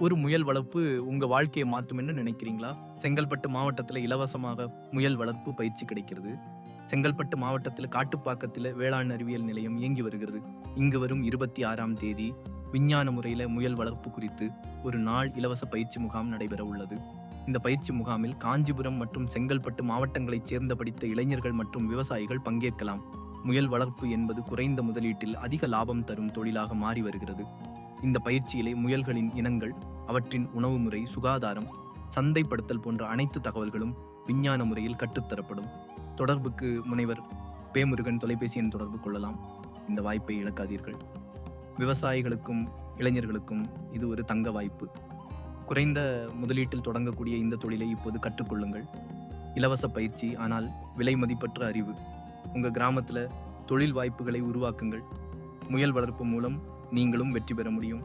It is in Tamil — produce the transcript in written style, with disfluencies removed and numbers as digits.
ஒரு முயல் வளர்ப்பு உங்க வாழ்க்கையை மாத்தும்னு நினைக்கிறீங்களா? செங்கல்பட்டு மாவட்டத்துல இலவசமாக முயல் வளர்ப்பு பயிற்சி கிடைக்கிறது. செங்கல்பட்டு மாவட்டத்துல காட்டுப்பாக்கத்துல வேளாண் அறிவியல் நிலையம் இயங்கி வருகிறது. இங்கு வரும் 26ஆம் தேதி விஞ்ஞான முறையில முயல் வளர்ப்பு குறித்து ஒரு நாள் இலவச பயிற்சி முகாம் நடைபெற உள்ளது. இந்த பயிற்சி முகாமில் காஞ்சிபுரம் மற்றும் செங்கல்பட்டு மாவட்டங்களைச் சேர்ந்த படித்த இளைஞர்கள் மற்றும் விவசாயிகள் பங்கேற்கலாம். முயல் வளர்ப்பு என்பது குறைந்த முதலீட்டில் அதிக லாபம் தரும் தொழிலாக மாறி வருகிறது. இந்த பயிற்சியிலே முயல்களின் இனங்கள், அவற்றின் உணவு முறை, சுகாதாரம், சந்தைப்படுத்தல் போன்ற அனைத்து தகவல்களும் விஞ்ஞான முறையில் கற்றுத்தரப்படும். தொடர்புக்கு முனைவர் பேமுருகன் தொலைபேசி எண் தொடர்பு கொள்ளலாம். இந்த வாய்ப்பை இழக்காதீர்கள். விவசாயிகளுக்கும் இளைஞர்களுக்கும் இது ஒரு தங்க வாய்ப்பு. குறைந்த முதலீட்டில் தொடங்கக்கூடிய இந்த தொழிலை இப்போது கற்றுக்கொள்ளுங்கள். இலவச பயிற்சி, ஆனால் விலை மதிப்பற்ற அறிவு. உங்க கிராமத்துல தொழில் வாய்ப்புகளை உருவாக்குங்கள். முயல் வளர்ப்பு மூலம் நீங்களும் வெற்றி பெற முடியும்.